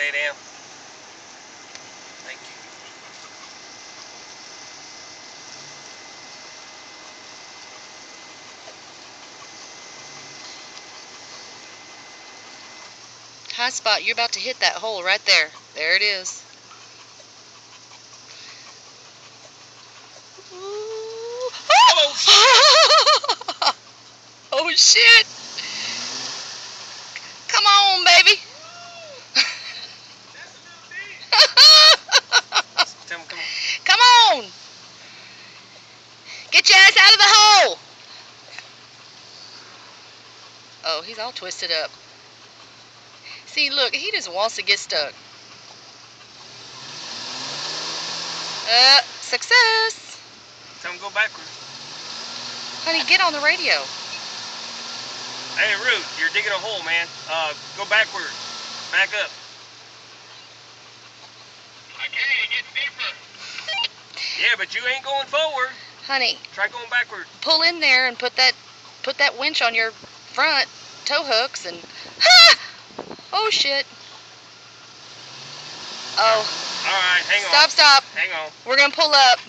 lay down. Thank you. High spot, you're about to hit that hole right there. There it is. Oh, shit. Oh, shit. Come on, baby. Come on. Come on. Get your ass out of the hole. Oh, he's all twisted up. See, look, he just wants to get stuck. Success. Tell him go backward. Honey, get on the radio. Hey, Root, you're digging a hole, man. Go backward. Back up. Okay, it gets deeper. Yeah, but you ain't going forward. Honey, try going backward. Pull in there and put that winch on your front tow hooks and oh shit. Oh. All right, hang on. Stop. Hang on. We're gonna pull up.